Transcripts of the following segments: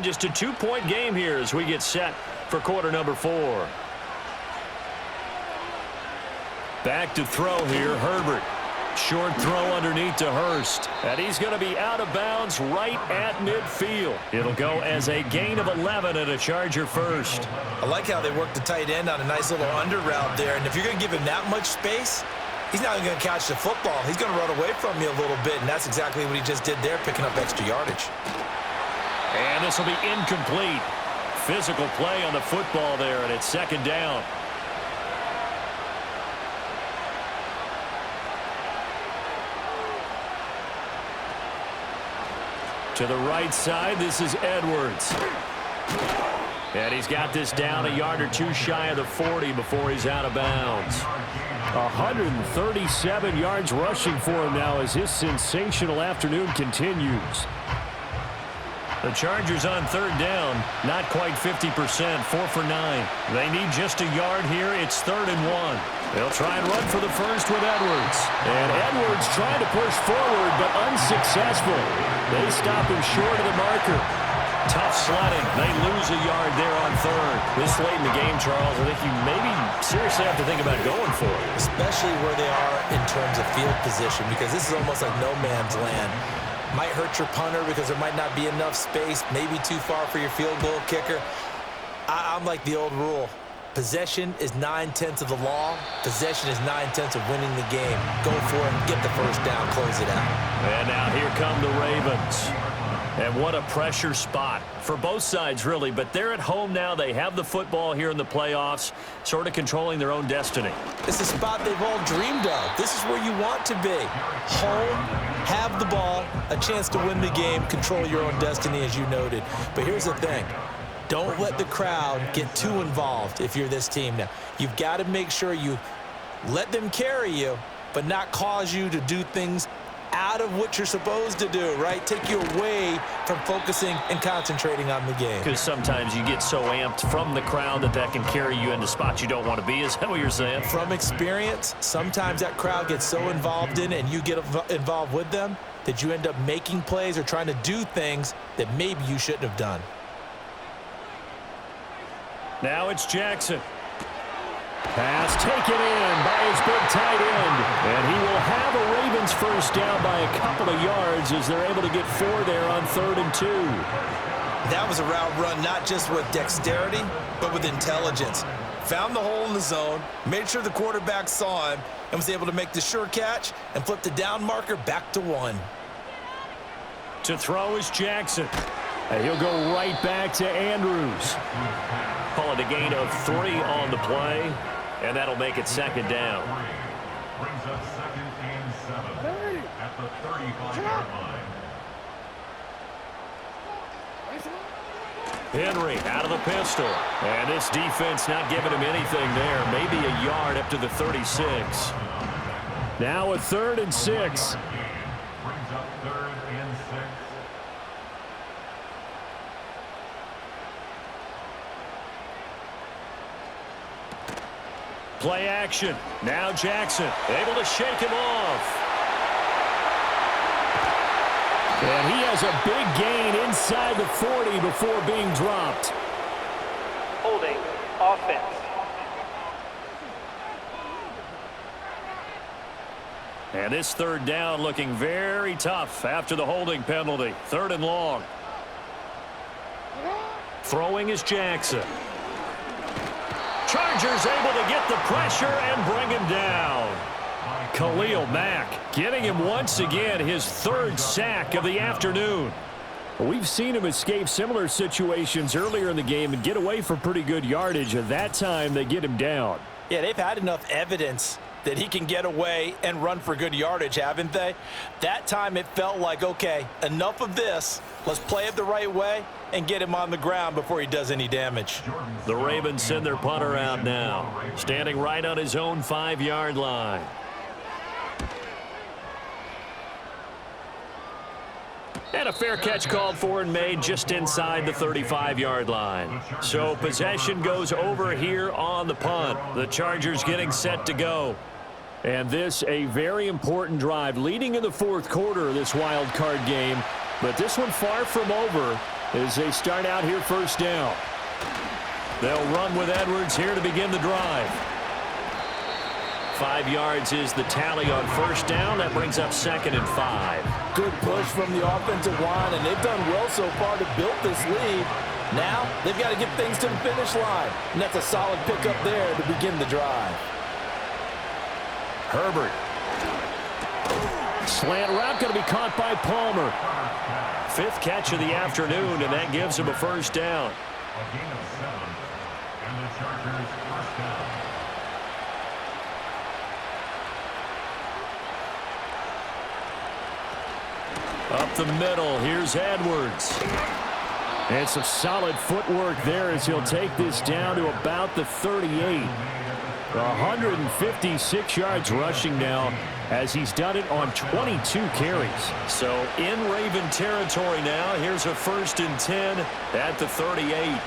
Just a 2-point game here as we get set for quarter number 4. Back to throw here, Herbert. Short throw underneath to Hurst. And he's going to be out of bounds right at midfield. It'll go as a gain of 11 and a Charger first. I like how they work the tight end on a nice little under route there. And if you're going to give him that much space, he's not even going to catch the football. He's going to run away from you a little bit, and that's exactly what he just did there, picking up extra yardage. And this will be incomplete. Physical play on the football there, and it's second down. To the right side, this is Edwards. And he's got this down a yard or two shy of the 40 before he's out of bounds. 137 yards rushing for him now as his sensational afternoon continues. The Chargers on third down, not quite 50%, 4 for 9. They need just a yard here. It's 3rd and 1. They'll try and run for the first with Edwards. And Edwards trying to push forward, but unsuccessful. They stop him short of the marker. Tough sledding. They lose a yard there on 3rd. This late in the game, Charles, I think you maybe seriously have to think about going for it. Especially where they are in terms of field position, because this is almost like no man's land. Might hurt your punter because there might not be enough space, maybe too far for your field goal kicker. I'm like the old rule. Possession is 9/10 of the law. Possession is 9/10 of winning the game. Go for it, get the first down, close it out. And now here come the Ravens. And what a pressure spot for both sides, really. But they're at home now. They have the football here in the playoffs, sort of controlling their own destiny. It's a spot they've all dreamed of. This is where you want to be. Home, have the ball, a chance to win the game, control your own destiny, as you noted. But here's the thing. Don't let the crowd get too involved if you're this team now. You've got to make sure you let them carry you, but not cause you to do things out of what you're supposed to do, right? Take you away from focusing and concentrating on the game. Because sometimes you get so amped from the crowd that can carry you into spots you don't want to be. Is that what you're saying? From experience, sometimes that crowd gets so involved in it and you get involved with them that you end up making plays or trying to do things that maybe you shouldn't have done. Now it's Jackson. Pass taken in by his big tight end. And he will have a Ravens first down by a couple of yards as they're able to get 4 there on 3rd and 2. That was a route run not just with dexterity, but with intelligence. Found the hole in the zone, made sure the quarterback saw him, and was able to make the sure catch and flip the down marker back to 1. To throw is Jackson. And he'll go right back to Andrews. Call it a gain of 3 on the play, and that'll make it second down. Brings up 2nd and 7 at the 35-yard line. Henry out of the pistol. And this defense not giving him anything there. Maybe a yard up to the 36. Now a 3rd and 6. Brings up 3rd and 6. Play action. Now Jackson able to shake him off. And he has a big gain inside the 40 before being dropped. Holding offense. And this 3rd down looking very tough after the holding penalty. 3rd and long. Throwing is Jackson. Chargers able to get the pressure and bring him down. Khalil Mack getting him once again his 3rd sack of the afternoon. We've seen him escape similar situations earlier in the game and get away for pretty good yardage. At that time, they get him down. Yeah, they've had enough evidence that he can get away and run for good yardage, haven't they? That time it felt like, okay, enough of this. Let's play it the right way and get him on the ground before he does any damage. The Ravens send their punter out now, standing right on his own 5-yard line. And a fair catch called for and made just inside the 35-yard line. So possession goes over here on the punt. The Chargers getting set to go. And this a very important drive leading in the 4th quarter of this wild card game. But this one far from over as they start out here first down. They'll run with Edwards here to begin the drive. 5 yards is the tally on first down. That brings up 2nd and 5. Good push from the offensive line, and they've done well so far to build this lead. Now they've got to get things to the finish line, and that's a solid pickup there to begin the drive. Herbert. Slant route going to be caught by Palmer. 5th catch of the afternoon, and that gives him a first down. A gain of 7, and the Chargers first down. Up the middle, here's Edwards. And some solid footwork there as he'll take this down to about the 38. 156 yards rushing now as he's done it on 22 carries. So in Raven territory now, here's a 1st and 10 at the 38.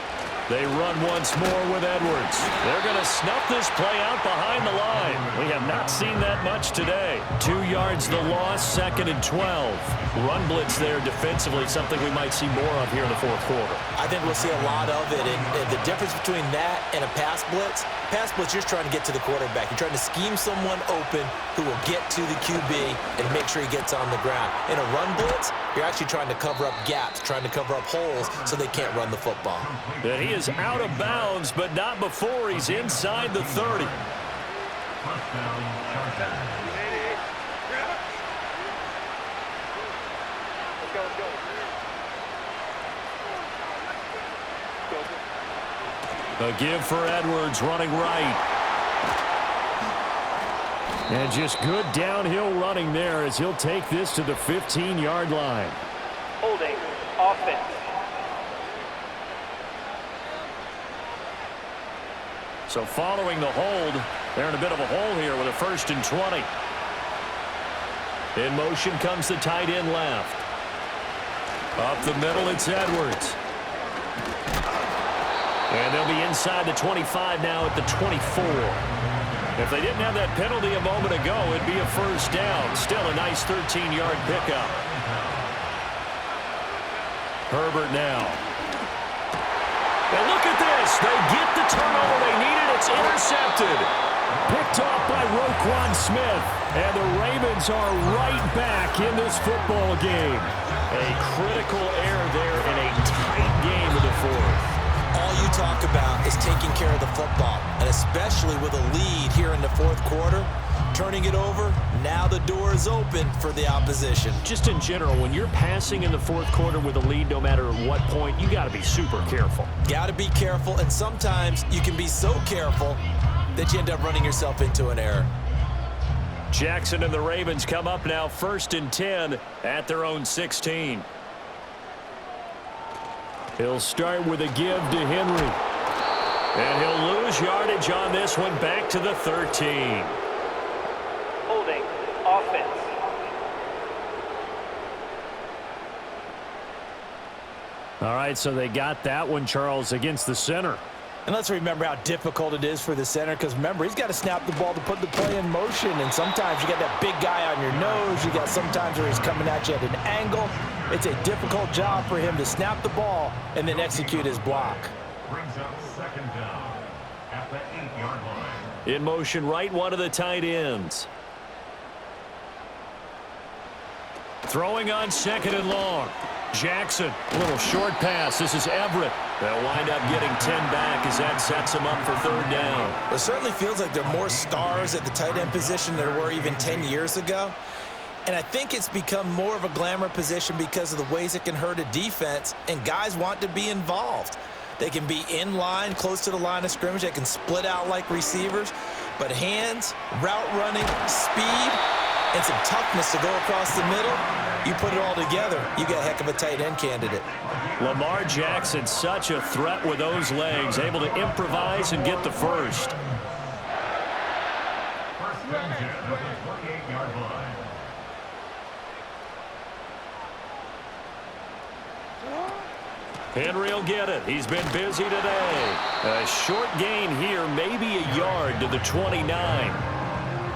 They run once more with Edwards. They're going to snuff this play out behind the line. We have not seen that much today. 2 yards the loss, 2nd and 12. Run blitz there defensively, something we might see more of here in the 4th quarter. I think we'll see a lot of it, and the difference between that and a pass blitz, you're just trying to get to the quarterback. You're trying to scheme someone open who will get to the QB and make sure he gets on the ground. In a run blitz, you're actually trying to cover up gaps, trying to cover up holes so they can't run the football. And he is out of bounds, but not before he's inside the 30. First down, Chargers. A give for Edwards, running right. And just good downhill running there as he'll take this to the 15-yard line. Holding. Offense. So following the hold, they're in a bit of a hole here with a 1st and 20. In motion comes the tight end left. Up the middle, it's Edwards. And they'll be inside the 25 now at the 24. If they didn't have that penalty a moment ago, it'd be a first down. Still a nice 13-yard pickup. Herbert now. And look at this. They get the turnover they needed. It's intercepted. Picked off by Roquan Smith. And the Ravens are right back in this football game. A critical error there in a tight game in the 4th. All you talk about is taking care of the football, and especially with a lead here in the 4th quarter, turning it over, now the door is open for the opposition. Just in general, when you're passing in the 4th quarter with a lead, no matter what point, you got to be super careful. Got to be careful, and sometimes you can be so careful that you end up running yourself into an error. Jackson and the Ravens come up now 1st and 10 at their own 16. He'll start with a give to Henry. And he'll lose yardage on this one back to the 13. Holding. Offense. All right, so they got that one, Charles, against the center. And let's remember how difficult it is for the center, because remember, he's got to snap the ball to put the play in motion, and sometimes you got that big guy on your nose. You got sometimes where he's coming at you at an angle. It's a difficult job for him to snap the ball and then execute his block. Brings up 2nd down at the 8-yard line. In motion right, one of the tight ends. Throwing on 2nd and long. Jackson, a little short pass. This is Everett. They'll wind up getting 10 back as that sets them up for 3rd down. It certainly feels like there are more stars at the tight end position than there were even 10 years ago. And I think it's become more of a glamour position because of the ways it can hurt a defense, and guys want to be involved. They can be in line, close to the line of scrimmage. They can split out like receivers. But hands, route running, speed, and some toughness to go across the middle, you put it all together, you got a heck of a tight end candidate. Lamar Jackson, such a threat with those legs, able to improvise and get the first. First and 10 at the 28-yard line. Henry will get it. He's been busy today. A short gain here, maybe a yard to the 29.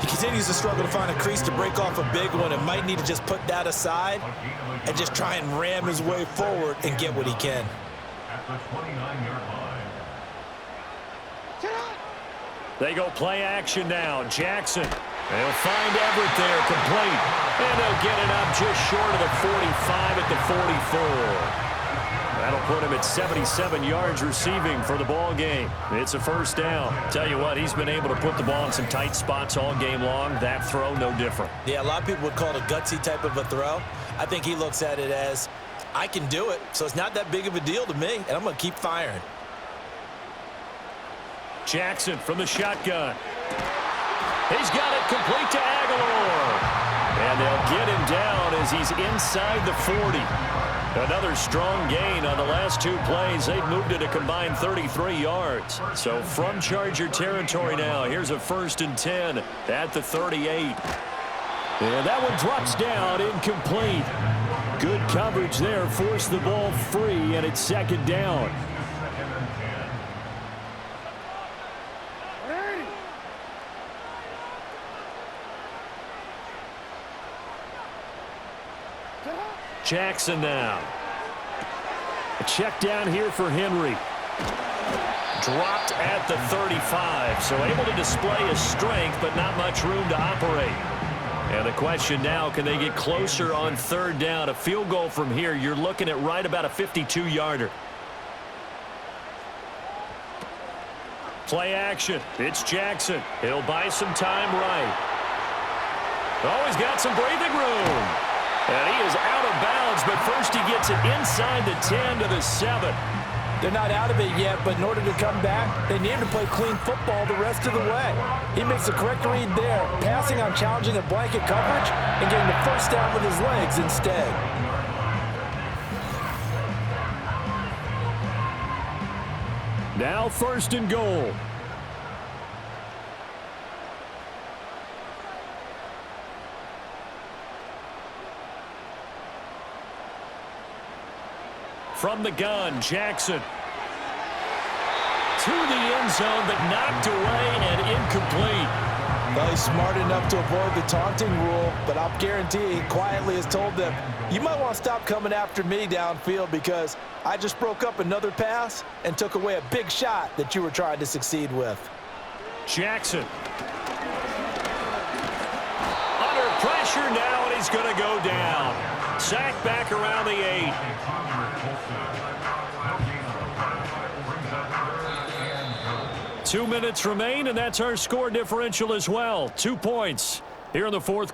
He continues to struggle to find a crease to break off a big one and might need to just put that aside and just try and ram his way forward and get what he can. At the 29-yard line. They go play action now. Jackson. They'll find Everett there, complete. And they'll get it up just short of the 45 at the 44. That'll put him at 77 yards receiving for the ball game. It's a first down. Tell you what, he's been able to put the ball in some tight spots all game long. That throw, no different. Yeah, a lot of people would call it a gutsy type of a throw. I think he looks at it as, I can do it, so it's not that big of a deal to me, and I'm going to keep firing. Jackson from the shotgun. He's got it complete to Aguilar. And they'll get him down as he's inside the 40. Another strong gain on the last two plays. They've moved it a combined 33 yards. So from Charger territory now, here's a 1st and 10 at the 38. And that one drops down, incomplete. Good coverage there, forced the ball free, and it's 2nd down. Jackson now. A check down here for Henry. Dropped at the 35, so able to display his strength, but not much room to operate. And the question now, can they get closer on 3rd down? A field goal from here, you're looking at right about a 52-yarder. Play action. It's Jackson. He'll buy some time right. Oh, he's got some breathing room. And he is out of bounds, but first he gets it inside the 10 to the 7. They're not out of it yet, but in order to come back, they need him to play clean football the rest of the way. He makes the correct read there, passing on challenging a blanket coverage and getting the first down with his legs instead. Now 1st and goal. From the gun, Jackson. To the end zone, but knocked away and incomplete. Well, he's smart enough to avoid the taunting rule, but I'll guarantee he quietly has told them, you might want to stop coming after me downfield because I just broke up another pass and took away a big shot that you were trying to succeed with. Jackson. Under pressure now, and he's going to go down. Sacked back around the 8. 2 minutes remain, and that's our score differential as well. 2 points here in the 4th quarter.